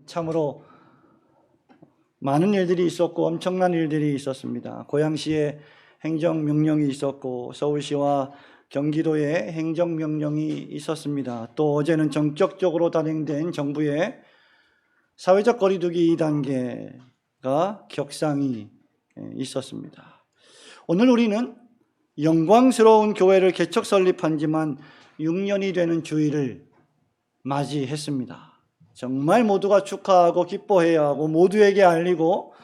참으로 많은 일들이 있었고 엄청난 일들이 있었습니다. 고양시에 행정명령이 있었고 서울시와 경기도에 행정명령이 있었습니다. 또 어제는 전격적으로 단행된 정부의 사회적 거리두기 2단계가 격상이 있었습니다. 오늘 우리는 영광스러운 교회를 개척 설립한 지만 6년이 되는 주일을 맞이했습니다. 정말 모두가 축하하고 기뻐해야 하고 모두에게 알리고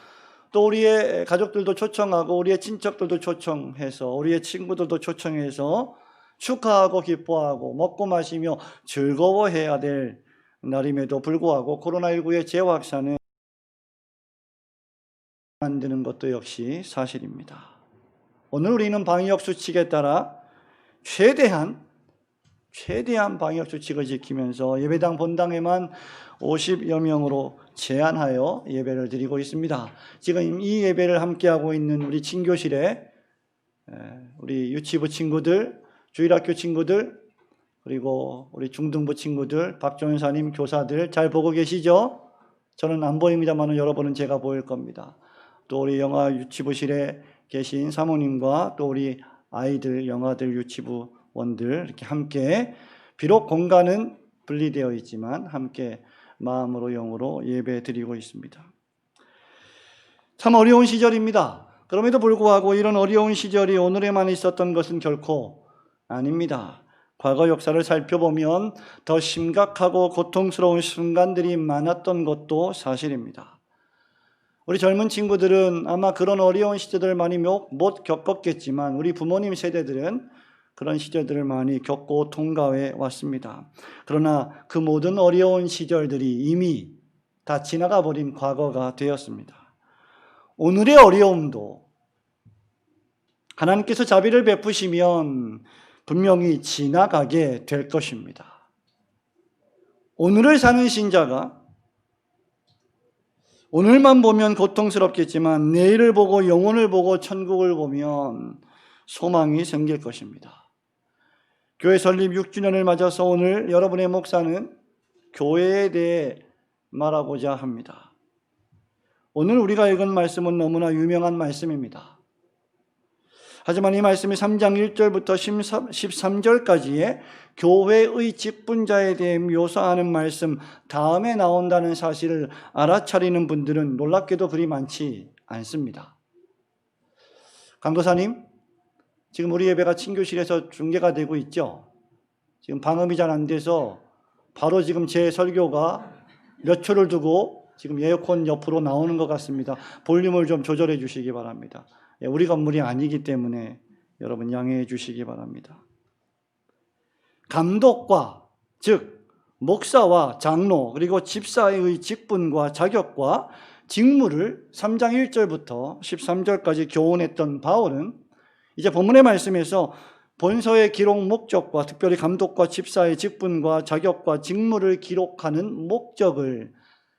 또 우리의 가족들도 초청하고 우리의 친척들도 초청해서 우리의 친구들도 초청해서 축하하고 기뻐하고 먹고 마시며 즐거워해야 될 날임에도 불구하고 코로나19의 재확산은 만드는 것도 역시 사실입니다. 오늘 우리는 방역 수칙에 따라 최대한 방역 수칙을 지키면서 예배당 본당에만 50여 명으로 제한하여 예배를 드리고 있습니다. 지금 이 예배를 함께하고 있는 우리 친교실에 우리 유치부 친구들, 주일학교 친구들, 그리고 우리 중등부 친구들, 박종현사님 교사들 잘 보고 계시죠? 저는 안 보입니다만 여러분은 제가 보일 겁니다. 또 우리 영아 유치부실에 계신 사모님과 또 우리 아이들, 영아들 유치부원들 이렇게 함께 비록 공간은 분리되어 있지만 함께 마음으로 영으로 예배 드리고 있습니다. 참 어려운 시절입니다. 그럼에도 불구하고 이런 어려운 시절이 오늘에만 있었던 것은 결코 아닙니다. 과거 역사를 살펴보면 더 심각하고 고통스러운 순간들이 많았던 것도 사실입니다. 우리 젊은 친구들은 아마 그런 어려운 시절들을 많이 못 겪었겠지만 우리 부모님 세대들은 그런 시절들을 많이 겪고 통과해 왔습니다. 그러나 그 모든 어려운 시절들이 이미 다 지나가 버린 과거가 되었습니다. 오늘의 어려움도 하나님께서 자비를 베푸시면 분명히 지나가게 될 것입니다. 오늘을 사는 신자가 오늘만 보면 고통스럽겠지만 내일을 보고 영혼을 보고 천국을 보면 소망이 생길 것입니다. 교회 설립 6주년을 맞아서 오늘 여러분의 목사는 교회에 대해 말하고자 합니다. 오늘 우리가 읽은 말씀은 너무나 유명한 말씀입니다. 하지만 이 말씀이 3장 1절부터 13절까지의 교회의 직분자에 대해 묘사하는 말씀 다음에 나온다는 사실을 알아차리는 분들은 놀랍게도 그리 많지 않습니다. 강도사님, 지금 우리 예배가 친교실에서 중계가 되고 있죠? 지금 방음이 잘 안 돼서 바로 지금 제 설교가 몇 초를 두고 지금 에어컨 옆으로 나오는 것 같습니다. 볼륨을 좀 조절해 주시기 바랍니다. 우리 건물이 아니기 때문에 여러분 양해해 주시기 바랍니다. 감독과 즉 목사와 장로 그리고 집사의 직분과 자격과 직무를 3장 1절부터 13절까지 교훈했던 바울은 이제 본문의 말씀에서 본서의 기록 목적과 특별히 감독과 집사의 직분과 자격과 직무를 기록하는 목적을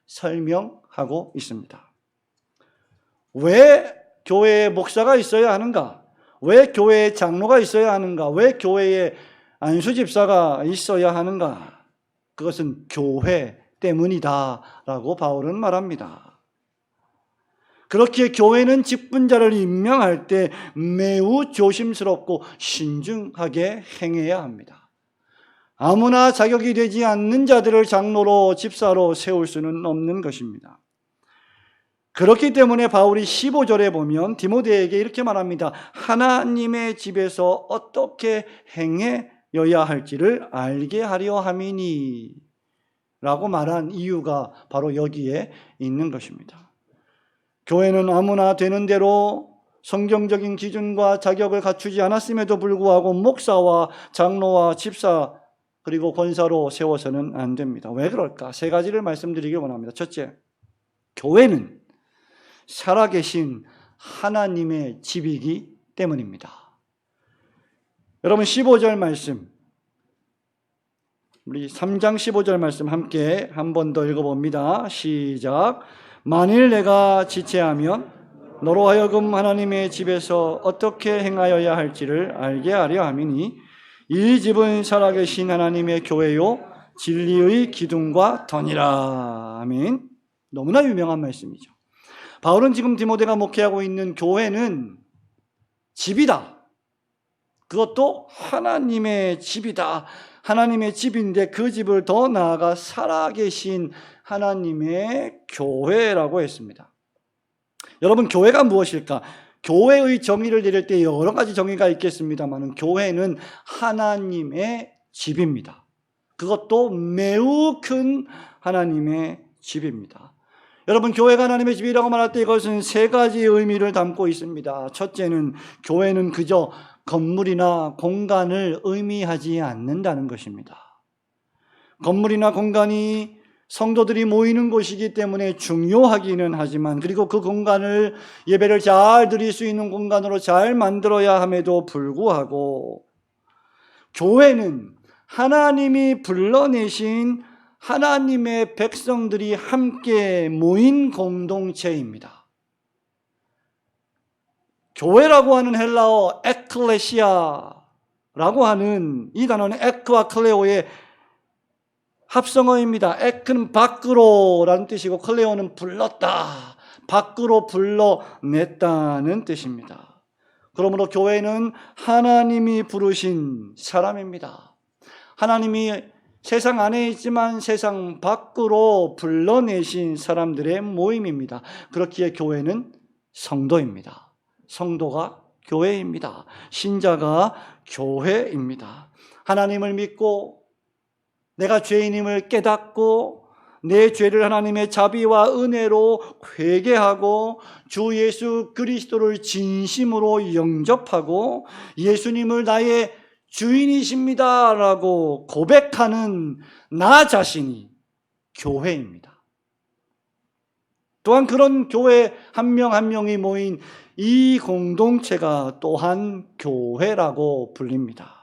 설명하고 있습니다. 왜 교회에 목사가 있어야 하는가? 왜 교회에 장로가 있어야 하는가? 왜 교회에 안수집사가 있어야 하는가? 그것은 교회 때문이다 라고 바울은 말합니다. 그렇기에 교회는 직분자를 임명할 때 매우 조심스럽고 신중하게 행해야 합니다. 아무나 자격이 되지 않는 자들을 장로로 집사로 세울 수는 없는 것입니다. 그렇기 때문에 바울이 15절에 보면 디모데에게 이렇게 말합니다. 하나님의 집에서 어떻게 행해야 할지를 알게 하려 함이니 라고 말한 이유가 바로 여기에 있는 것입니다. 교회는 아무나 되는 대로 성경적인 기준과 자격을 갖추지 않았음에도 불구하고 목사와 장로와 집사 그리고 권사로 세워서는 안 됩니다. 왜 그럴까? 세 가지를 말씀드리길 원합니다. 첫째, 교회는 살아계신 하나님의 집이기 때문입니다. 여러분 15절 말씀, 우리 3장 15절 말씀 함께 한 번 더 읽어봅니다. 시작. 만일 내가 지체하면 너로 하여금 하나님의 집에서 어떻게 행하여야 할지를 알게 하려 함이니 이 집은 살아계신 하나님의 교회요 진리의 기둥과 터니라. 아멘. 너무나 유명한 말씀이죠. 바울은 지금 디모데가 목회하고 있는 교회는 집이다. 그것도 하나님의 집이다. 하나님의 집인데 그 집을 더 나아가 살아계신 하나님의 교회라고 했습니다. 여러분, 교회가 무엇일까? 교회의 정의를 내릴 때 여러 가지 정의가 있겠습니다만 교회는 하나님의 집입니다. 그것도 매우 큰 하나님의 집입니다. 여러분, 교회가 하나님의 집이라고 말할 때 이것은 세 가지의 의미를 담고 있습니다. 첫째는 교회는 그저 건물이나 공간을 의미하지 않는다는 것입니다. 건물이나 공간이 성도들이 모이는 곳이기 때문에 중요하기는 하지만, 그리고 그 공간을 예배를 잘 드릴 수 있는 공간으로 잘 만들어야 함에도 불구하고 교회는 하나님이 불러내신 하나님의 백성들이 함께 모인 공동체입니다. 교회라고 하는 헬라어 에클레시아라고 하는 이 단어는 에크와 클레오의 합성어입니다. 에크는 밖으로라는 뜻이고 클레오는 불렀다, 밖으로 불러냈다는 뜻입니다. 그러므로 교회는 하나님이 부르신 사람입니다. 하나님이 세상 안에 있지만 세상 밖으로 불러내신 사람들의 모임입니다. 그렇기에 교회는 성도입니다. 성도가 교회입니다. 신자가 교회입니다. 하나님을 믿고 내가 죄인임을 깨닫고 내 죄를 하나님의 자비와 은혜로 회개하고 주 예수 그리스도를 진심으로 영접하고 예수님을 나의 주인이십니다 라고 고백하는 나 자신이 교회입니다. 또한 그런 교회 한 명 한 명이 모인 이 공동체가 또한 교회라고 불립니다.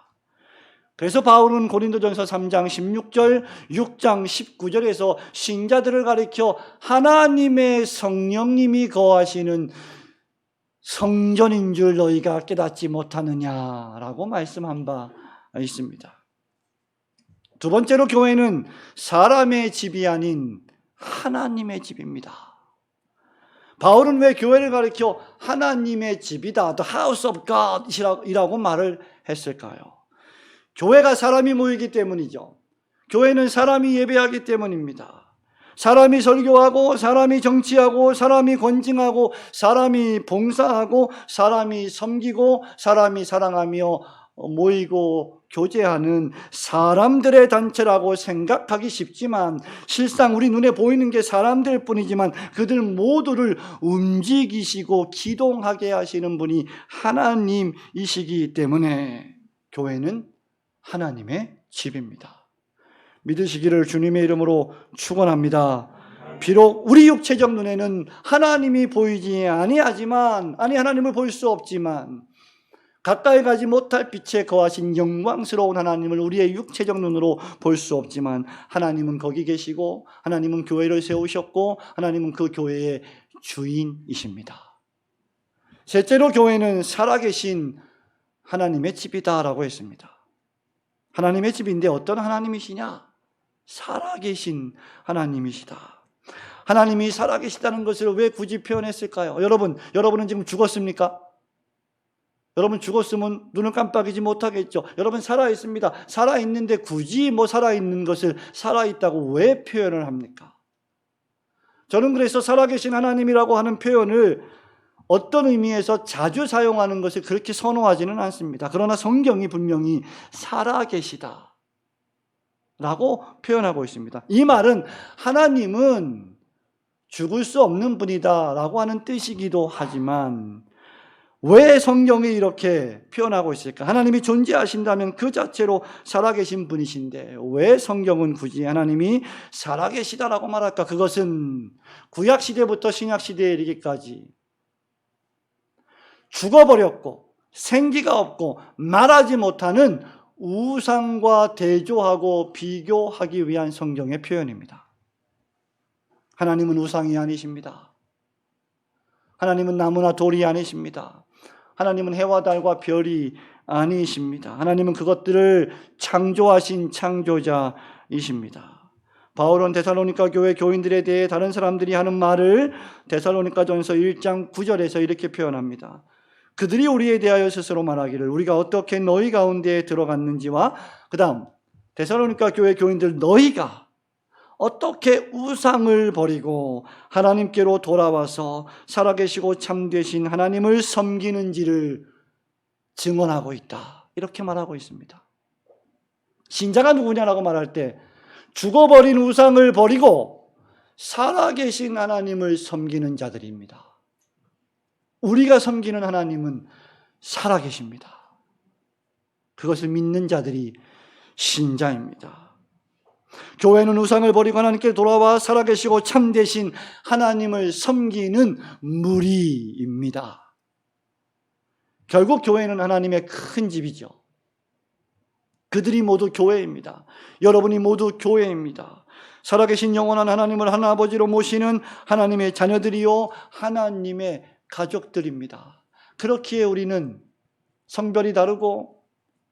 그래서 바울은 고린도전서 3장 16절, 6장 19절에서 신자들을 가리켜 하나님의 성령님이 거하시는 성전인 줄 너희가 깨닫지 못하느냐라고 말씀한 바 있습니다. 두 번째로 교회는 사람의 집이 아닌 하나님의 집입니다. 바울은 왜 교회를 가리켜 하나님의 집이다, the house of God 이라고 말을 했을까요? 교회가 사람이 모이기 때문이죠. 교회는 사람이 예배하기 때문입니다. 사람이 설교하고 사람이 정치하고 사람이 권징하고 사람이 봉사하고 사람이 섬기고 사람이 사랑하며 모이고 교제하는 사람들의 단체라고 생각하기 쉽지만 실상 우리 눈에 보이는 게 사람들 뿐이지만 그들 모두를 움직이시고 기동하게 하시는 분이 하나님이시기 때문에 교회는 하나님의 집입니다. 믿으시기를 주님의 이름으로 축원합니다. 비록 우리 육체적 눈에는 하나님이 보이지 아니하지만 하나님을 볼 수 없지만 가까이 가지 못할 빛에 거하신 영광스러운 하나님을 우리의 육체적 눈으로 볼 수 없지만 하나님은 거기 계시고 하나님은 교회를 세우셨고 하나님은 그 교회의 주인이십니다. 셋째로 교회는 살아계신 하나님의 집이다라고 했습니다. 하나님의 집인데 어떤 하나님이시냐? 살아계신 하나님이시다. 하나님이 살아계시다는 것을 왜 굳이 표현했을까요? 여러분은 지금 죽었습니까? 여러분 죽었으면 눈을 깜빡이지 못하겠죠. 여러분 살아있습니다. 살아있는데 굳이 살아있는 것을 살아있다고 왜 표현을 합니까? 저는 그래서 살아계신 하나님이라고 하는 표현을 어떤 의미에서 자주 사용하는 것을 그렇게 선호하지는 않습니다. 그러나 성경이 분명히 살아계시다 라고 표현하고 있습니다. 이 말은 하나님은 죽을 수 없는 분이다 라고 하는 뜻이기도 하지만 왜 성경이 이렇게 표현하고 있을까? 하나님이 존재하신다면 그 자체로 살아계신 분이신데 왜 성경은 굳이 하나님이 살아계시다라고 말할까? 그것은 구약시대부터 신약시대에 이르기까지 죽어버렸고 생기가 없고 말하지 못하는 우상과 대조하고 비교하기 위한 성경의 표현입니다. 하나님은 우상이 아니십니다. 하나님은 나무나 돌이 아니십니다. 하나님은 해와 달과 별이 아니십니다. 하나님은 그것들을 창조하신 창조자이십니다. 바울은 데살로니가 교회 교인들에 대해 다른 사람들이 하는 말을 데살로니가전서 1장 9절에서 이렇게 표현합니다. 그들이 우리에 대하여 스스로 말하기를 우리가 어떻게 너희 가운데에 들어갔는지와 그 다음 데살로니가 교회 교인들 너희가 어떻게 우상을 버리고 하나님께로 돌아와서 살아계시고 참되신 하나님을 섬기는지를 증언하고 있다. 이렇게 말하고 있습니다. 신자가 누구냐라고 말할 때 죽어버린 우상을 버리고 살아계신 하나님을 섬기는 자들입니다. 우리가 섬기는 하나님은 살아계십니다. 그것을 믿는 자들이 신자입니다. 교회는 우상을 버리고 하나님께 돌아와 살아계시고 참되신 하나님을 섬기는 무리입니다. 결국 교회는 하나님의 큰 집이죠. 그들이 모두 교회입니다. 여러분이 모두 교회입니다. 살아계신 영원한 하나님을 하나아버지로 모시는 하나님의 자녀들이요 하나님의 가족들입니다. 그렇기에 우리는 성별이 다르고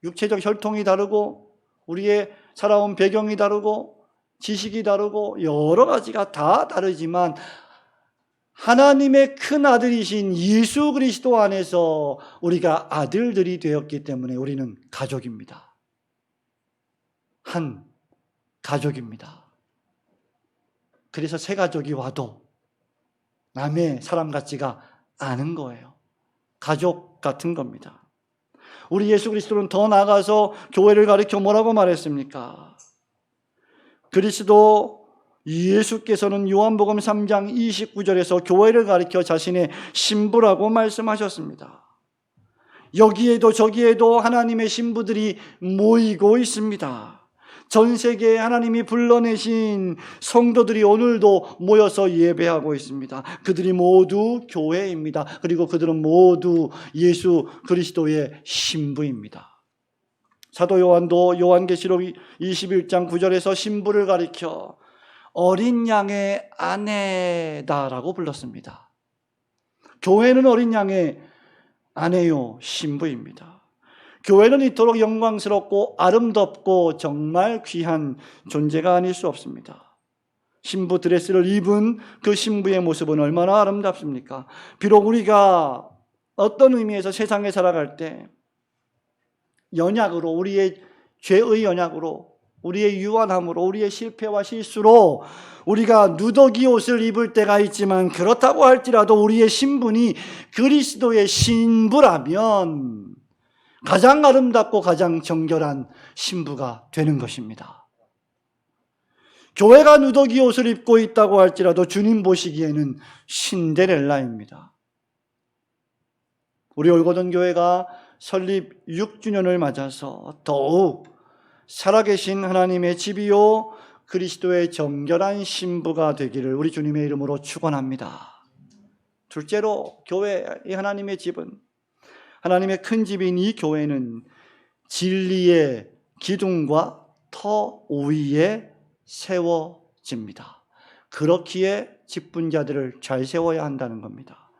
육체적 혈통이 다르고 우리의 살아온 배경이 다르고 지식이 다르고 여러 가지가 다 다르지만 하나님의 큰 아들이신 예수 그리스도 안에서 우리가 아들들이 되었기 때문에 우리는 가족입니다. 한 가족입니다. 그래서 새 가족이 와도 남의 사람 같지가 않은 거예요. 가족 같은 겁니다. 우리 예수 그리스도는 더 나아가서 교회를 가리켜 뭐라고 말했습니까? 그리스도 예수께서는 요한복음 3장 29절에서 교회를 가리켜 자신의 신부라고 말씀하셨습니다. 여기에도 저기에도 하나님의 신부들이 모이고 있습니다. 전 세계에 하나님이 불러내신 성도들이 오늘도 모여서 예배하고 있습니다. 그들이 모두 교회입니다. 그리고 그들은 모두 예수 그리스도의 신부입니다. 사도 요한도 요한계시록 21장 9절에서 신부를 가리켜 어린 양의 아내다라고 불렀습니다. 교회는 어린 양의 아내요 신부입니다. 교회는 이토록 영광스럽고 아름답고 정말 귀한 존재가 아닐 수 없습니다. 신부 드레스를 입은 그 신부의 모습은 얼마나 아름답습니까? 비록 우리가 어떤 의미에서 세상에 살아갈 때 연약으로 우리의 죄의 연약으로 우리의 유한함으로 우리의 실패와 실수로 우리가 누더기 옷을 입을 때가 있지만 그렇다고 할지라도 우리의 신분이 그리스도의 신부라면 가장 아름답고 가장 정결한 신부가 되는 것입니다. 교회가 누더기 옷을 입고 있다고 할지라도 주님 보시기에는 신데렐라입니다. 우리 올고전 교회가 설립 6주년을 맞아서 더욱 살아계신 하나님의 집이요 그리스도의 정결한 신부가 되기를 우리 주님의 이름으로 축원합니다. 둘째로 교회, 이 하나님의 집은 하나님의 큰 집인 이 교회는 진리의 기둥과 터 위에 세워집니다. 그렇기에 집분자들을 잘 세워야 한다는 겁니다.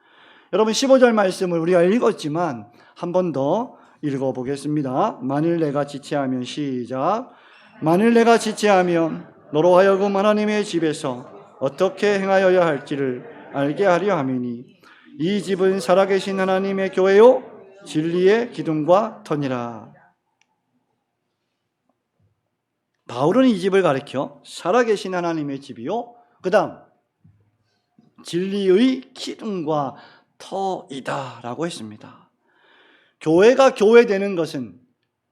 여러분 15절 말씀을 우리가 읽었지만 한 번 더 읽어보겠습니다. 만일 내가 지체하면 시작. 만일 내가 지체하면 너로 하여금 하나님의 집에서 어떻게 행하여야 할지를 알게 하려 함이니 이 집은 살아계신 하나님의 교회요 진리의 기둥과 터니라. 바울은 이 집을 가리켜 살아계신 하나님의 집이요 그 다음 진리의 기둥과 터이다 라고 했습니다. 교회가 교회되는 것은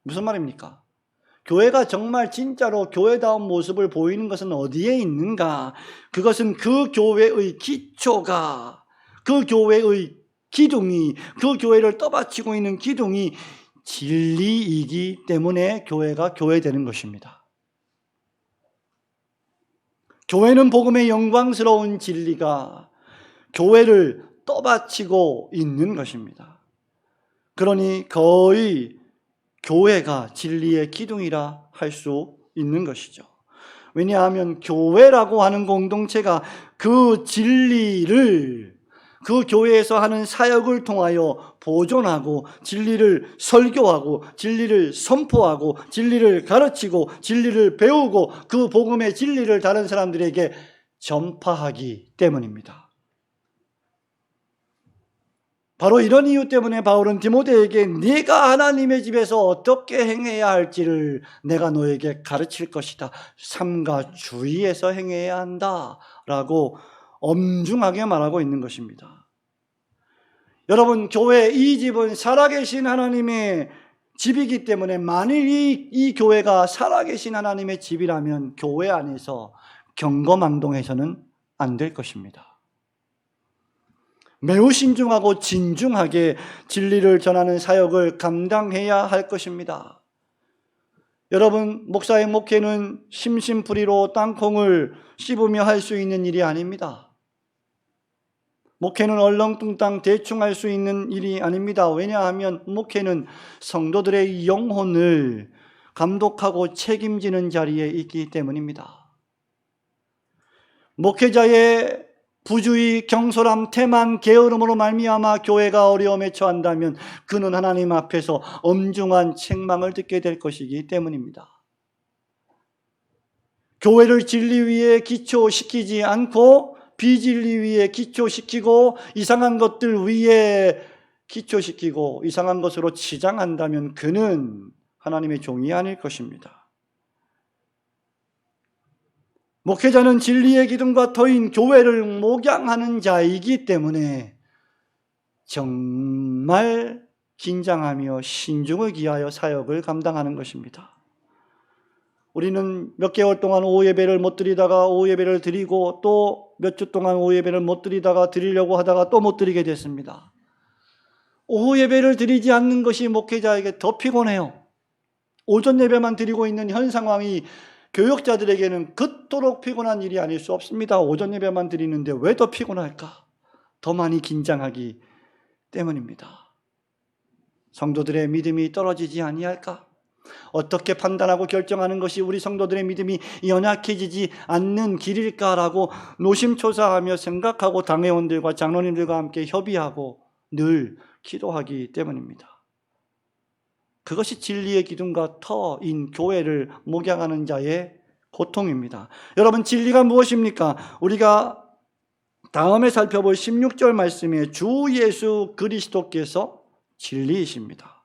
무슨 말입니까? 교회가 정말 진짜로 교회다운 모습을 보이는 것은 어디에 있는가? 그것은 그 교회의 기초가, 그 교회의 기둥이, 그 교회를 떠받치고 있는 기둥이 진리이기 때문에 교회가 교회되는 것입니다. 교회는 복음의 영광스러운 진리가 교회를 떠받치고 있는 것입니다. 그러니 거의 교회가 진리의 기둥이라 할 수 있는 것이죠. 왜냐하면 교회라고 하는 공동체가 그 진리를 그 교회에서 하는 사역을 통하여 보존하고 진리를 설교하고 진리를 선포하고 진리를 가르치고 진리를 배우고 그 복음의 진리를 다른 사람들에게 전파하기 때문입니다. 바로 이런 이유 때문에 바울은 디모데에게 네가 하나님의 집에서 어떻게 행해야 할지를 내가 너에게 가르칠 것이다. 삼가 주의해서 행해야 한다 라고 엄중하게 말하고 있는 것입니다. 여러분, 교회 이 집은 살아계신 하나님의 집이기 때문에 만일 이 교회가 살아계신 하나님의 집이라면 교회 안에서 경거망동해서는 안 될 것입니다. 매우 신중하고 진중하게 진리를 전하는 사역을 감당해야 할 것입니다. 여러분, 목사의 목회는 심심풀이로 땅콩을 씹으며 할 수 있는 일이 아닙니다. 목회는 얼렁뚱땅 대충 할 수 있는 일이 아닙니다. 왜냐하면 목회는 성도들의 영혼을 감독하고 책임지는 자리에 있기 때문입니다. 목회자의 부주의, 경솔함, 태만, 게으름으로 말미암아 교회가 어려움에 처한다면 그는 하나님 앞에서 엄중한 책망을 듣게 될 것이기 때문입니다. 교회를 진리 위에 기초시키지 않고 비진리 위에 기초시키고 이상한 것들 위에 기초시키고 이상한 것으로 치장한다면 그는 하나님의 종이 아닐 것입니다. 목회자는 진리의 기둥과 터인 교회를 목양하는 자이기 때문에 정말 긴장하며 신중을 기하여 사역을 감당하는 것입니다. 우리는 몇 개월 동안 오후 예배를 못 드리다가 오후 예배를 드리고 또 몇 주 동안 오후 예배를 못 드리다가 드리려고 하다가 또 못 드리게 됐습니다. 오후 예배를 드리지 않는 것이 목회자에게 더 피곤해요. 오전 예배만 드리고 있는 현 상황이 교역자들에게는 그토록 피곤한 일이 아닐 수 없습니다. 오전 예배만 드리는데 왜 더 피곤할까? 더 많이 긴장하기 때문입니다. 성도들의 믿음이 떨어지지 아니할까? 어떻게 판단하고 결정하는 것이 우리 성도들의 믿음이 연약해지지 않는 길일까라고 노심초사하며 생각하고 당회원들과 장로님들과 함께 협의하고 늘 기도하기 때문입니다. 그것이 진리의 기둥과 터인 교회를 목양하는 자의 고통입니다. 여러분, 진리가 무엇입니까? 우리가 다음에 살펴볼 16절 말씀에 주 예수 그리스도께서 진리이십니다.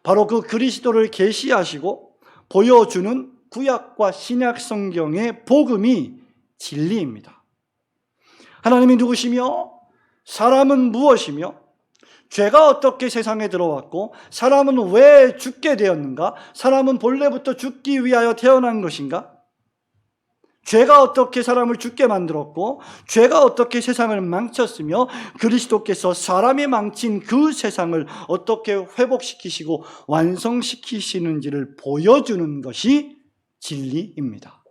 바로 그 그리스도를 계시하시고 보여주는 구약과 신약 성경의 복음이 진리입니다. 하나님이 누구시며 사람은 무엇이며 죄가 어떻게 세상에 들어왔고 사람은 왜 죽게 되었는가? 사람은 본래부터 죽기 위하여 태어난 것인가? 죄가 어떻게 사람을 죽게 만들었고 죄가 어떻게 세상을 망쳤으며 그리스도께서 사람이 망친 그 세상을 어떻게 회복시키시고 완성시키시는지를 보여주는 것이 진리입니다.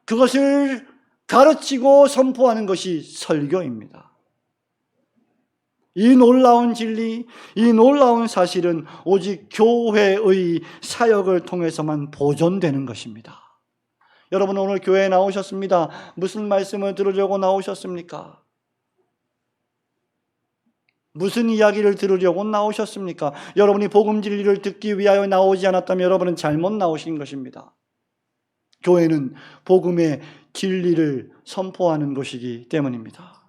그것을 가르치고 선포하는 것이 설교입니다. 이 놀라운 진리, 이 놀라운 사실은 오직 교회의 사역을 통해서만 보존되는 것입니다. 여러분, 오늘 교회에 나오셨습니다. 무슨 말씀을 들으려고 나오셨습니까? 무슨 이야기를 들으려고 나오셨습니까? 여러분이 복음 진리를 듣기 위하여 나오지 않았다면 여러분은 잘못 나오신 것입니다. 교회는 복음의 진리를 선포하는 것이기 때문입니다.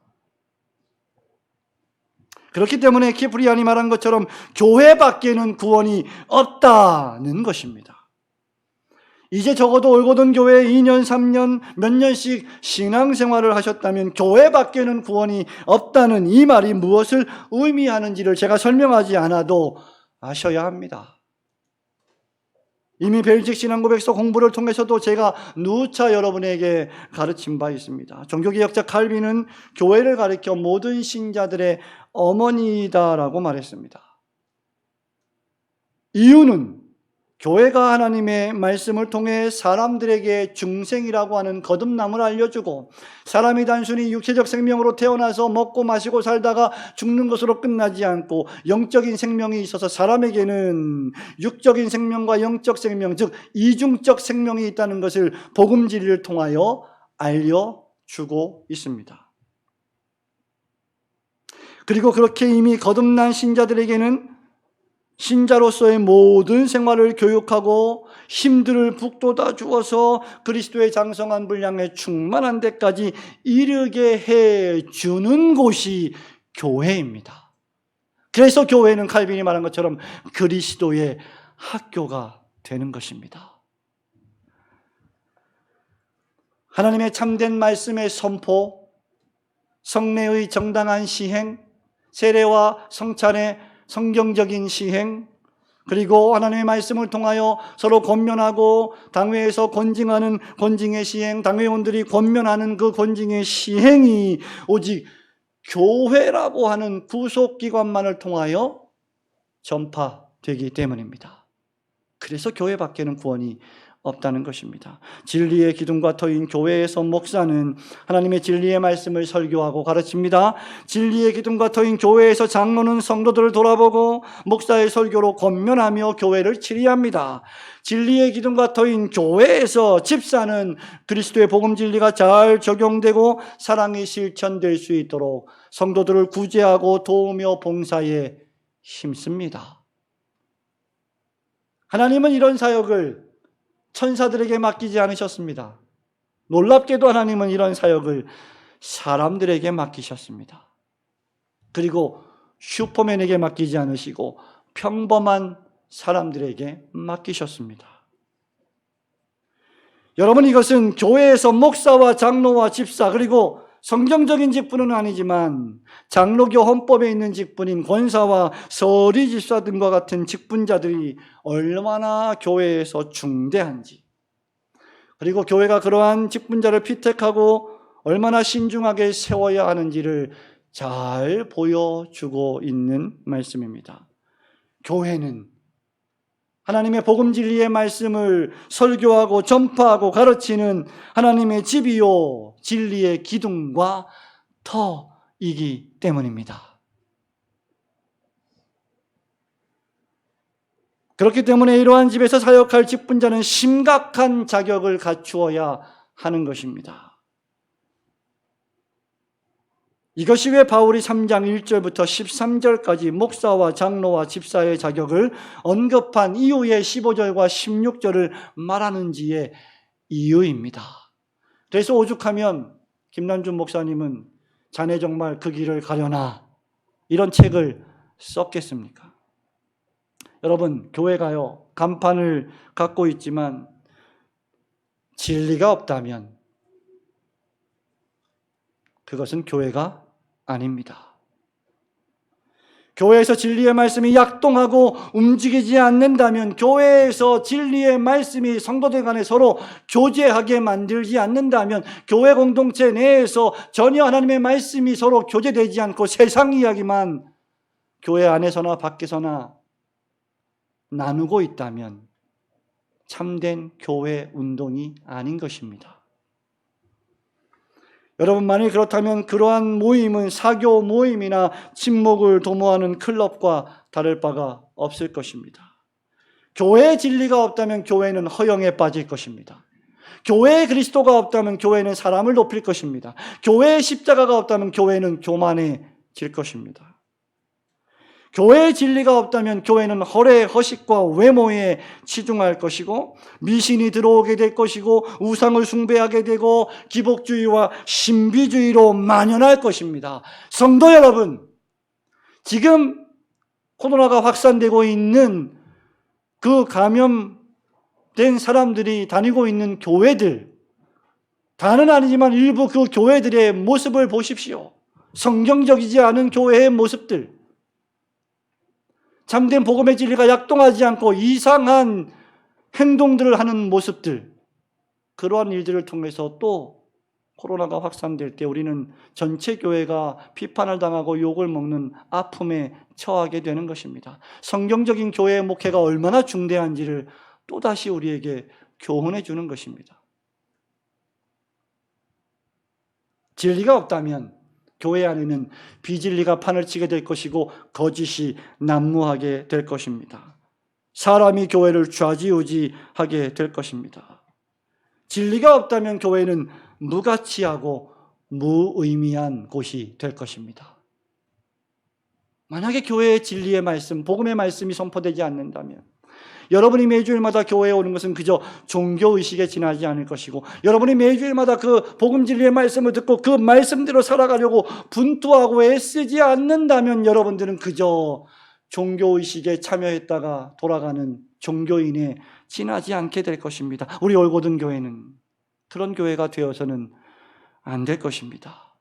그렇기 때문에 키프리안이 말한 것처럼 교회 밖에는 구원이 없다는 것입니다. 이제 적어도 올고든 교회에 2년, 3년, 몇 년씩 신앙생활을 하셨다면 교회 밖에는 구원이 없다는 이 말이 무엇을 의미하는지를 제가 설명하지 않아도 아셔야 합니다. 이미 벨직 신앙고백서 공부를 통해서도 제가 누차 여러분에게 가르친 바 있습니다. 종교개혁자 칼빈은 교회를 가리켜 모든 신자들의 어머니다라고 말했습니다. 이유는 교회가 하나님의 말씀을 통해 사람들에게 중생이라고 하는 거듭남을 알려주고 사람이 단순히 육체적 생명으로 태어나서 먹고 마시고 살다가 죽는 것으로 끝나지 않고 영적인 생명이 있어서 사람에게는 육적인 생명과 영적 생명, 즉 이중적 생명이 있다는 것을 복음 진리를 통하여 알려주고 있습니다. 그리고 그렇게 이미 거듭난 신자들에게는 신자로서의 모든 생활을 교육하고 힘들을 북돋아 주어서 그리스도의 장성한 분량에 충만한 데까지 이르게 해 주는 곳이 교회입니다. 그래서 교회는 칼빈이 말한 것처럼 그리스도의 학교가 되는 것입니다. 하나님의 참된 말씀의 선포, 성례의 정당한 시행, 세례와 성찬의 성경적인 시행, 그리고 하나님의 말씀을 통하여 서로 권면하고 당회에서 권징하는 권징의 시행, 당회원들이 권면하는 그 권징의 시행이 오직 교회라고 하는 구속기관만을 통하여 전파되기 때문입니다. 그래서 교회밖에는 구원이 없다는 것입니다. 진리의 기둥과 터인 교회에서 목사는 하나님의 진리의 말씀을 설교하고 가르칩니다. 진리의 기둥과 터인 교회에서 장로는 성도들을 돌아보고 목사의 설교로 권면하며 교회를 치리합니다. 진리의 기둥과 터인 교회에서 집사는 그리스도의 복음 진리가 잘 적용되고 사랑이 실천될 수 있도록 성도들을 구제하고 도우며 봉사에 힘씁니다. 하나님은 이런 사역을 천사들에게 맡기지 않으셨습니다. 놀랍게도 하나님은 이런 사역을 사람들에게 맡기셨습니다. 그리고 슈퍼맨에게 맡기지 않으시고 평범한 사람들에게 맡기셨습니다. 여러분, 이것은 교회에서 목사와 장로와 집사, 그리고 성경적인 직분은 아니지만 장로교 헌법에 있는 직분인 권사와 서리 집사 등과 같은 직분자들이 얼마나 교회에서 중대한지, 그리고 교회가 그러한 직분자를 피택하고 얼마나 신중하게 세워야 하는지를 잘 보여주고 있는 말씀입니다. 교회는 하나님의 복음 진리의 말씀을 설교하고 전파하고 가르치는 하나님의 집이요 진리의 기둥과 터이기 때문입니다. 그렇기 때문에 이러한 집에서 사역할 직분자는 심각한 자격을 갖추어야 하는 것입니다. 이것이 왜 바울이 3장 1절부터 13절까지 목사와 장로와 집사의 자격을 언급한 이후에 15절과 16절을 말하는지의 이유입니다. 그래서 오죽하면 김남준 목사님은 자네 정말 그 길을 가려나 이런 책을 썼겠습니까? 여러분, 교회가요 간판을 갖고 있지만 진리가 없다면 그것은 교회가 아닙니다. 교회에서 진리의 말씀이 약동하고 움직이지 않는다면, 교회에서 진리의 말씀이 성도들 간에 서로 교제하게 만들지 않는다면, 교회 공동체 내에서 전혀 하나님의 말씀이 서로 교제되지 않고 세상 이야기만 교회 안에서나 밖에서나 나누고 있다면 참된 교회 운동이 아닌 것입니다. 여러분, 만일 그렇다면 그러한 모임은 사교 모임이나 친목을 도모하는 클럽과 다를 바가 없을 것입니다. 교회의 진리가 없다면 교회는 허영에 빠질 것입니다. 교회에 그리스도가 없다면 교회는 사람을 높일 것입니다. 교회에 십자가가 없다면 교회는 교만해질 것입니다. 교회의 진리가 없다면 교회는 헐의 허식과 외모에 치중할 것이고 미신이 들어오게 될 것이고 우상을 숭배하게 되고 기복주의와 신비주의로 만연할 것입니다. 성도 여러분, 지금 코로나가 확산되고 있는 그 감염된 사람들이 다니고 있는 교회들, 다는 아니지만 일부 그 교회들의 모습을 보십시오. 성경적이지 않은 교회의 모습들, 참된 복음의 진리가 약동하지 않고 이상한 행동들을 하는 모습들, 그러한 일들을 통해서 또 코로나가 확산될 때 우리는 전체 교회가 비판을 당하고 욕을 먹는 아픔에 처하게 되는 것입니다. 성경적인 교회의 목회가 얼마나 중대한지를 또다시 우리에게 교훈해 주는 것입니다. 진리가 없다면 교회 안에는 비진리가 판을 치게 될 것이고 거짓이 난무하게 될 것입니다. 사람이 교회를 좌지우지하게 될 것입니다. 진리가 없다면 교회는 무가치하고 무의미한 곳이 될 것입니다. 만약에 교회의 진리의 말씀, 복음의 말씀이 선포되지 않는다면 여러분이 매주일마다 교회에 오는 것은 그저 종교의식에 지나지 않을 것이고, 여러분이 매주일마다 그 복음 진리의 말씀을 듣고 그 말씀대로 살아가려고 분투하고 애쓰지 않는다면 여러분들은 그저 종교의식에 참여했다가 돌아가는 종교인에 지나지 않게 될 것입니다. 우리 올고든 교회는 그런 교회가 되어서는 안 될 것입니다.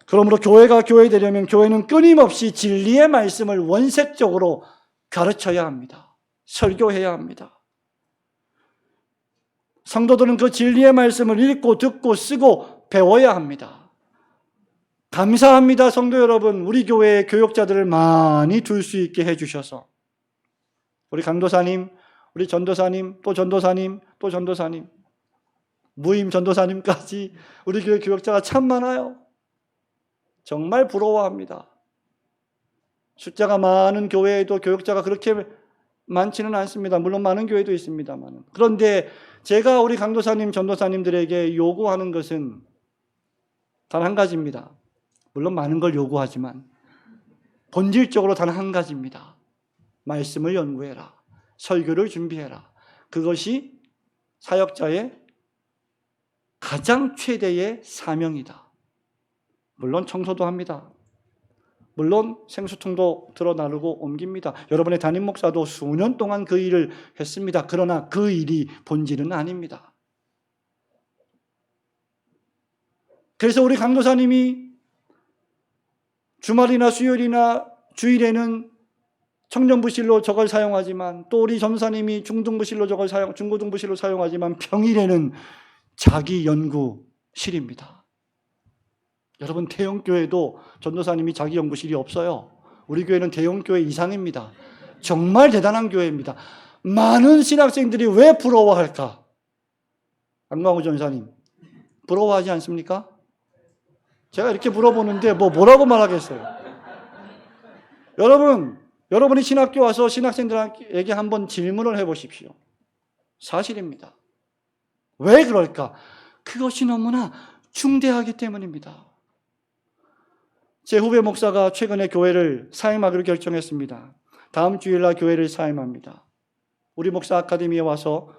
그러므로 교회가 교회되려면 교회는 끊임없이 진리의 말씀을 원색적으로 가르쳐야 합니다. 설교해야 합니다. 성도들은 그 진리의 말씀을 읽고 듣고 쓰고 배워야 합니다. 감사합니다, 성도 여러분. 우리 교회에 교역자들을 많이 둘 수 있게 해주셔서, 우리 강도사님, 우리 전도사님, 또 전도사님, 또 전도사님, 무임 전도사님까지 우리 교회 교역자가 참 많아요. 정말 부러워합니다. 숫자가 많은 교회에도 교역자가 그렇게 많지는 않습니다. 물론 많은 교회도 있습니다만. 그런데 제가 우리 강도사님, 전도사님들에게 요구하는 것은 단 한 가지입니다. 물론 많은 걸 요구하지만 본질적으로 단 한 가지입니다. 말씀을 연구해라. 설교를 준비해라. 그것이 사역자의 가장 최대의 사명이다. 물론 청소도 합니다. 물론 생수통도 들어 나르고 옮깁니다. 여러분의 담임 목사도 수년 동안 그 일을 했습니다. 그러나 그 일이 본질은 아닙니다. 그래서 우리 강도사님이 주말이나 수요일이나 주일에는 청년부실로 저걸 사용하지만, 또 우리 전사님이 중등부실로 중고등부실로 사용하지만 평일에는 자기 연구실입니다. 여러분, 대형교회도 전도사님이 자기 연구실이 없어요. 우리 교회는 대형교회 이상입니다. 정말 대단한 교회입니다. 많은 신학생들이 왜 부러워할까? 안광호 전사님, 부러워하지 않습니까? 제가 이렇게 물어보는데 뭐라고 말하겠어요? 여러분이 신학교 와서 신학생들에게 한번 질문을 해보십시오. 사실입니다. 왜 그럴까? 그것이 너무나 중대하기 때문입니다. 제 후배 목사가 최근에 교회를 사임하기로 결정했습니다. 다음 주일날 교회를 사임합니다. 우리 목사 아카데미에 와서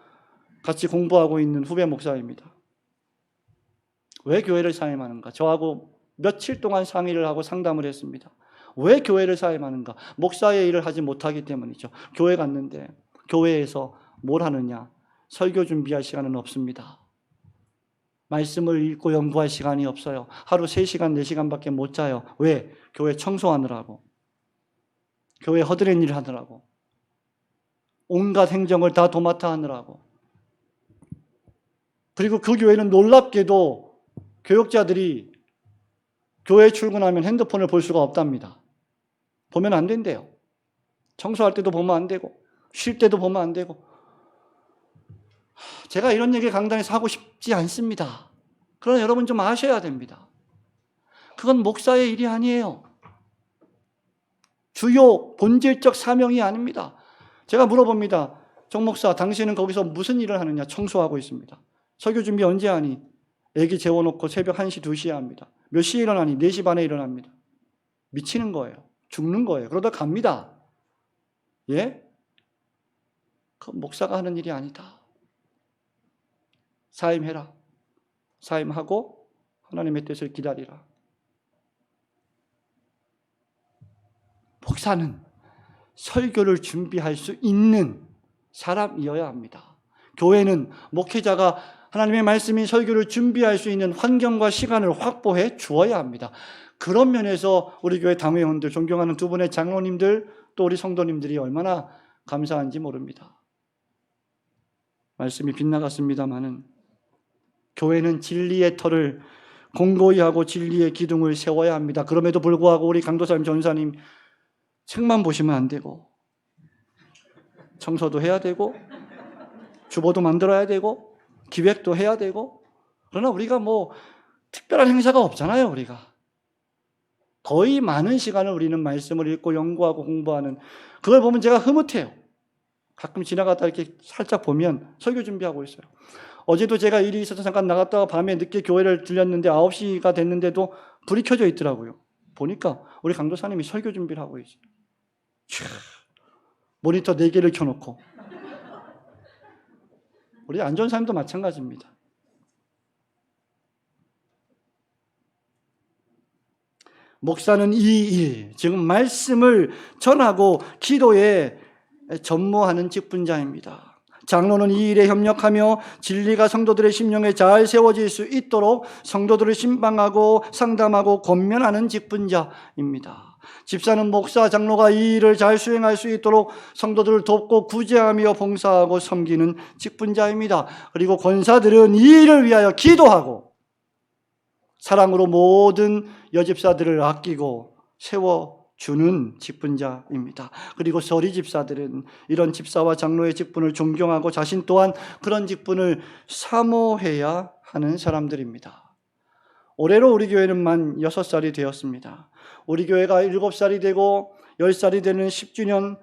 같이 공부하고 있는 후배 목사입니다. 왜 교회를 사임하는가? 저하고 며칠 동안 상의를 하고 상담을 했습니다. 왜 교회를 사임하는가? 목사의 일을 하지 못하기 때문이죠. 교회 갔는데 교회에서 뭘 하느냐? 설교 준비할 시간은 없습니다. 말씀을 읽고 연구할 시간이 없어요. 하루 3시간, 4시간밖에 못 자요. 왜? 교회 청소하느라고. 교회 허드렛 일 하느라고. 온갖 행정을 다 도맡아 하느라고. 그리고 그 교회는 놀랍게도 교역자들이 교회에 출근하면 핸드폰을 볼 수가 없답니다. 보면 안 된대요. 청소할 때도 보면 안 되고, 쉴 때도 보면 안 되고. 제가 이런 얘기 강단에서 하고 싶지 않습니다. 그러나 여러분 좀 아셔야 됩니다. 그건 목사의 일이 아니에요. 주요 본질적 사명이 아닙니다. 제가 물어봅니다. 정 목사, 당신은 거기서 무슨 일을 하느냐? 청소하고 있습니다. 설교 준비 언제 하니? 애기 재워놓고 새벽 1시, 2시에 합니다. 몇 시에 일어나니? 4시 반에 일어납니다. 미치는 거예요. 죽는 거예요. 그러다 갑니다. 예? 그 목사가 하는 일이 아니다. 사임해라. 사임하고 하나님의 뜻을 기다리라. 목사는 설교를 준비할 수 있는 사람이어야 합니다. 교회는 목회자가 하나님의 말씀인 설교를 준비할 수 있는 환경과 시간을 확보해 주어야 합니다. 그런 면에서 우리 교회 당회원들, 존경하는 두 분의 장로님들, 또 우리 성도님들이 얼마나 감사한지 모릅니다. 말씀이 빗나갔습니다마는 교회는 진리의 터를 공고히 하고 진리의 기둥을 세워야 합니다. 그럼에도 불구하고 우리 강도사님, 전사님 책만 보시면 안 되고, 청소도 해야 되고, 주보도 만들어야 되고, 기획도 해야 되고. 그러나 우리가 특별한 행사가 없잖아요. 우리가 거의 많은 시간을 우리는 말씀을 읽고 연구하고 공부하는, 그걸 보면 제가 흐뭇해요. 가끔 지나갔다 이렇게 살짝 보면 설교 준비하고 있어요. 어제도 제가 일이 있어서 잠깐 나갔다가 밤에 늦게 교회를 들렸는데 9시가 됐는데도 불이 켜져 있더라고요. 보니까 우리 강도사님이 설교 준비를 하고 있어요. 모니터 4개를 켜놓고. 우리 안전사님도 마찬가지입니다. 목사는 이 일, 즉 말씀을 전하고 기도에 전무하는 직분자입니다. 장로는 이 일에 협력하며 진리가 성도들의 심령에 잘 세워질 수 있도록 성도들을 신방하고 상담하고 권면하는 직분자입니다. 집사는 목사, 장로가 이 일을 잘 수행할 수 있도록 성도들을 돕고 구제하며 봉사하고 섬기는 직분자입니다. 그리고 권사들은 이 일을 위하여 기도하고 사랑으로 모든 여집사들을 아끼고 세워주는 직분자입니다. 그리고 서리 집사들은 이런 집사와 장로의 직분을 존경하고 자신 또한 그런 직분을 사모해야 하는 사람들입니다. 올해로 우리 교회는 만 6살이 되었습니다. 우리 교회가 7살이 되고 10살이 되는 10주년,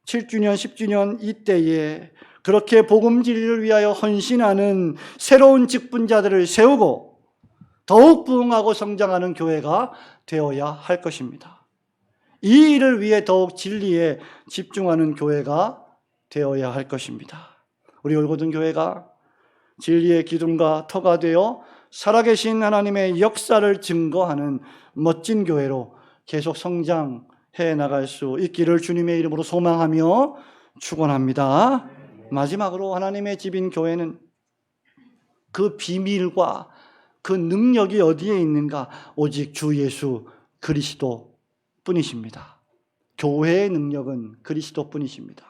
7주년, 10주년 이때에 그렇게 복음 진리를 위하여 헌신하는 새로운 직분자들을 세우고 더욱 부흥하고 성장하는 교회가 되어야 할 것입니다. 이 일을 위해 더욱 진리에 집중하는 교회가 되어야 할 것입니다. 우리 올고든 교회가 진리의 기둥과 터가 되어 살아계신 하나님의 역사를 증거하는 멋진 교회로 계속 성장해 나갈 수 있기를 주님의 이름으로 소망하며 축원합니다. 마지막으로 하나님의 집인 교회는 그 비밀과 그 능력이 어디에 있는가? 오직 주 예수 그리스도 뿐이십니다. 교회의 능력은 그리스도 뿐이십니다.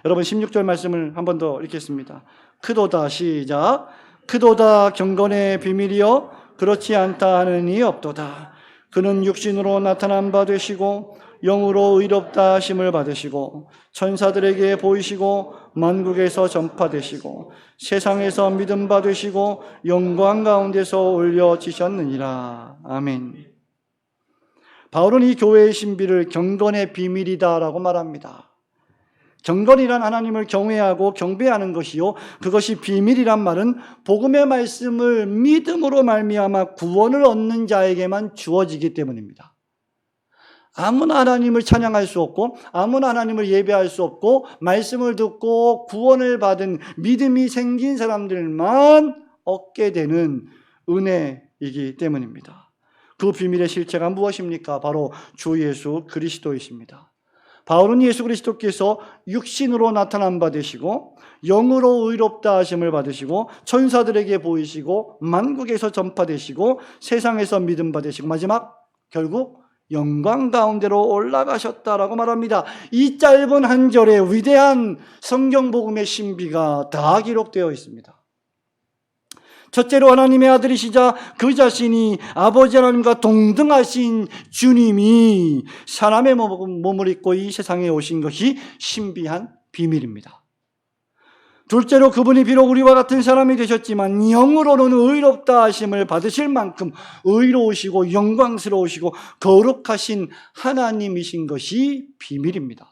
여러분 16절 말씀을 한 번 더 읽겠습니다. 크도다, 시작. 크도다 경건의 비밀이여 그렇지 않다 하는 이 없도다. 그는 육신으로 나타난 바 되시고 영으로 의롭다 하심을 받으시고 천사들에게 보이시고 만국에서 전파되시고 세상에서 믿음 받으시고 영광 가운데서 올려지셨느니라. 아멘. 바울은 이 교회의 신비를 경건의 비밀이다라고 말합니다. 경건이란 하나님을 경외하고 경배하는 것이요, 그것이 비밀이란 말은 복음의 말씀을 믿음으로 말미암아 구원을 얻는 자에게만 주어지기 때문입니다. 아무나 하나님을 찬양할 수 없고 아무나 하나님을 예배할 수 없고 말씀을 듣고 구원을 받은 믿음이 생긴 사람들만 얻게 되는 은혜이기 때문입니다. 그 비밀의 실체가 무엇입니까? 바로 주 예수 그리스도이십니다. 바울은 예수 그리스도께서 육신으로 나타난 바 되시고 영으로 의롭다 하심을 받으시고 천사들에게 보이시고 만국에서 전파되시고 세상에서 믿음 받으시고 마지막 결국 영광 가운데로 올라가셨다라고 말합니다. 이 짧은 한 절에 위대한 성경 복음의 신비가 다 기록되어 있습니다. 첫째로 하나님의 아들이시자 그 자신이 아버지 하나님과 동등하신 주님이 사람의 몸을 입고 이 세상에 오신 것이 신비한 비밀입니다. 둘째로 그분이 비록 우리와 같은 사람이 되셨지만 영으로는 의롭다 하심을 받으실 만큼 의로우시고 영광스러우시고 거룩하신 하나님이신 것이 비밀입니다.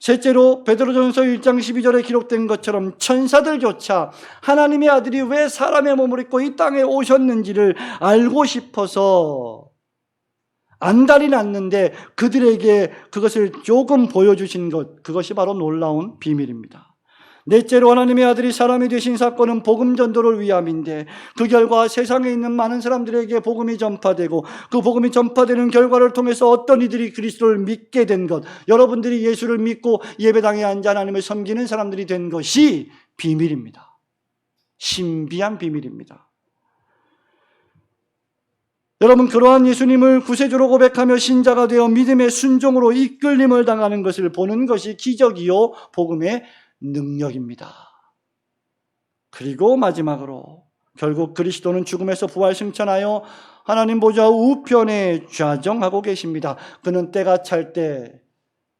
셋째로 베드로전서 1장 12절에 기록된 것처럼 천사들조차 하나님의 아들이 왜 사람의 몸을 입고 이 땅에 오셨는지를 알고 싶어서 안달이 났는데 그들에게 그것을 조금 보여주신 것, 그것이 바로 놀라운 비밀입니다. 넷째로 하나님의 아들이 사람이 되신 사건은 복음 전도를 위함인데 그 결과 세상에 있는 많은 사람들에게 복음이 전파되고 그 복음이 전파되는 결과를 통해서 어떤 이들이 그리스도를 믿게 된 것, 여러분들이 예수를 믿고 예배당에 앉아 하나님을 섬기는 사람들이 된 것이 비밀입니다. 신비한 비밀입니다. 여러분, 그러한 예수님을 구세주로 고백하며 신자가 되어 믿음의 순종으로 이끌림을 당하는 것을 보는 것이 기적이요 복음의 능력입니다. 그리고 마지막으로 결국 그리스도는 죽음에서 부활 승천하여 하나님 보좌 우편에 좌정하고 계십니다. 그는 때가 찰 때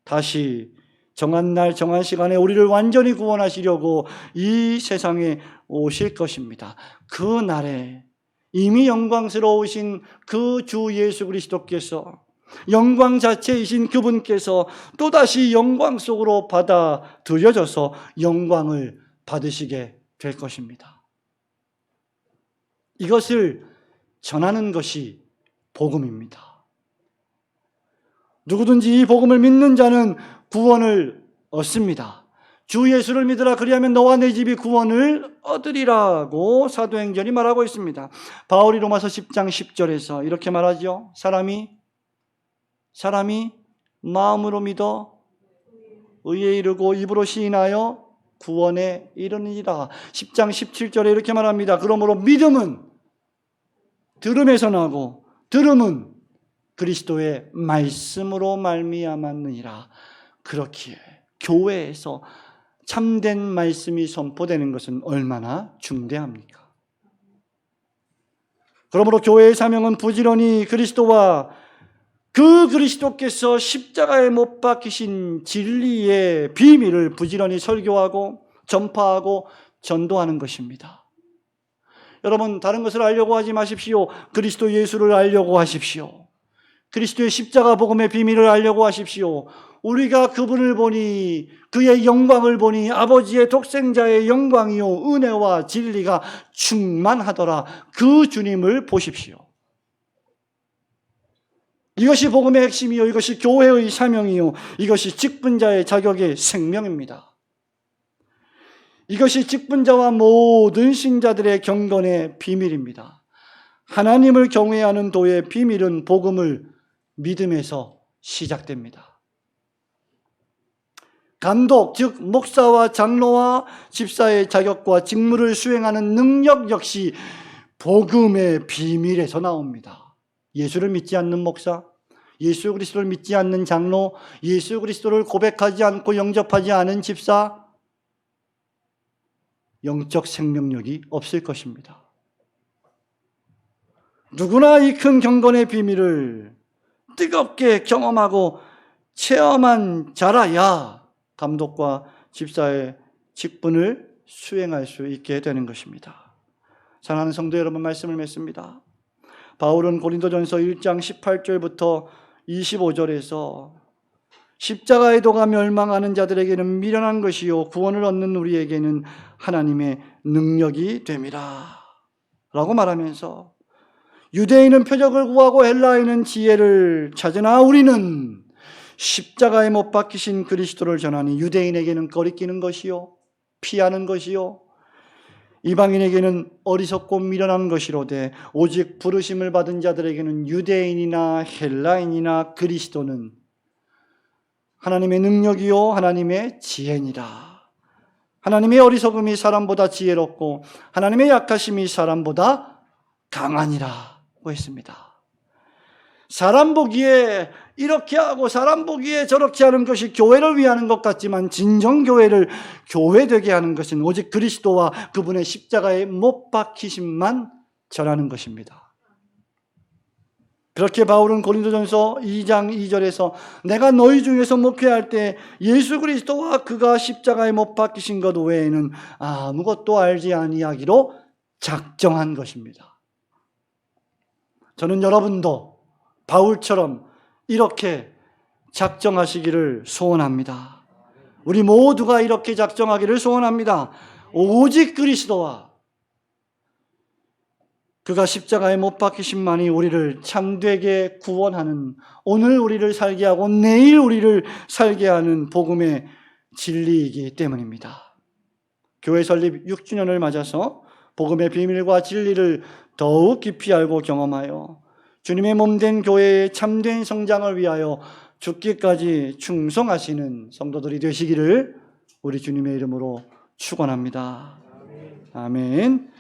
다시 정한 날 정한 시간에 우리를 완전히 구원하시려고 이 세상에 오실 것입니다. 그 날에 이미 영광스러우신 그 주 예수 그리스도께서 영광 자체이신 그분께서 또다시 영광 속으로 받아들여져서 영광을 받으시게 될 것입니다. 이것을 전하는 것이 복음입니다. 누구든지 이 복음을 믿는 자는 구원을 얻습니다. 주 예수를 믿으라 그리하면 너와 내 집이 구원을 얻으리라고 사도행전이 말하고 있습니다. 바울이 로마서 10장 10절에서 이렇게 말하죠. 사람이 마음으로 믿어 의에 이르고 입으로 시인하여 구원에 이르느니라. 10장 17절에 이렇게 말합니다. 그러므로 믿음은 들음에서 나고 들음은 그리스도의 말씀으로 말미암았느니라. 그렇기에 교회에서 참된 말씀이 선포되는 것은 얼마나 중대합니까? 그러므로 교회의 사명은 부지런히 그리스도와 그 그리스도께서 십자가에 못 박히신 진리의 비밀을 부지런히 설교하고 전파하고 전도하는 것입니다. 여러분, 다른 것을 알려고 하지 마십시오. 그리스도 예수를 알려고 하십시오. 그리스도의 십자가 복음의 비밀을 알려고 하십시오. 우리가 그분을 보니, 그의 영광을 보니 아버지의 독생자의 영광이요 은혜와 진리가 충만하더라. 그 주님을 보십시오. 이것이 복음의 핵심이요, 이것이 교회의 사명이요, 이것이 직분자의 자격의 생명입니다. 이것이 직분자와 모든 신자들의 경건의 비밀입니다. 하나님을 경외하는 도의 비밀은 복음을 믿음에서 시작됩니다. 감독, 즉 목사와 장로와 집사의 자격과 직무를 수행하는 능력 역시 복음의 비밀에서 나옵니다. 예수를 믿지 않는 목사, 예수 그리스도를 믿지 않는 장로, 예수 그리스도를 고백하지 않고 영접하지 않은 집사, 영적 생명력이 없을 것입니다. 누구나 이 큰 경건의 비밀을 뜨겁게 경험하고 체험한 자라야 감독과 집사의 직분을 수행할 수 있게 되는 것입니다. 사랑하는 성도 여러분, 말씀을 맺습니다. 바울은 고린도전서 1장 18절부터 25절에서 십자가의 도가 멸망하는 자들에게는 미련한 것이요 구원을 얻는 우리에게는 하나님의 능력이 됨이라 라고 말하면서, 유대인은 표적을 구하고 헬라인은 지혜를 찾으나 우리는 십자가에 못 박히신 그리스도를 전하니 유대인에게는 거리끼는 것이요 피하는 것이요 이방인에게는 어리석고 미련한 것이로되 오직 부르심을 받은 자들에게는 유대인이나 헬라인이나 그리스도는 하나님의 능력이요 하나님의 지혜니라. 하나님의 어리석음이 사람보다 지혜롭고 하나님의 약하심이 사람보다 강하니라고 했습니다. 사람 보기에 이렇게 하고 사람 보기에 저렇게 하는 것이 교회를 위하는 것 같지만 진정 교회를 교회되게 하는 것은 오직 그리스도와 그분의 십자가에 못 박히심만 전하는 것입니다. 그렇게 바울은 고린도전서 2장 2절에서 내가 너희 중에서 목회할 때 예수 그리스도와 그가 십자가에 못 박히신 것 외에는 아무것도 알지 아니하기로 작정한 것입니다. 저는 여러분도 바울처럼 이렇게 작정하시기를 소원합니다. 우리 모두가 이렇게 작정하기를 소원합니다. 오직 그리스도와 그가 십자가에 못 박히심만이 우리를 참되게 구원하는, 오늘 우리를 살게 하고 내일 우리를 살게 하는 복음의 진리이기 때문입니다. 교회 설립 6주년을 맞아서 복음의 비밀과 진리를 더욱 깊이 알고 경험하여 주님의 몸된 교회의 참된 성장을 위하여 죽기까지 충성하시는 성도들이 되시기를 우리 주님의 이름으로 축원합니다. 아멘.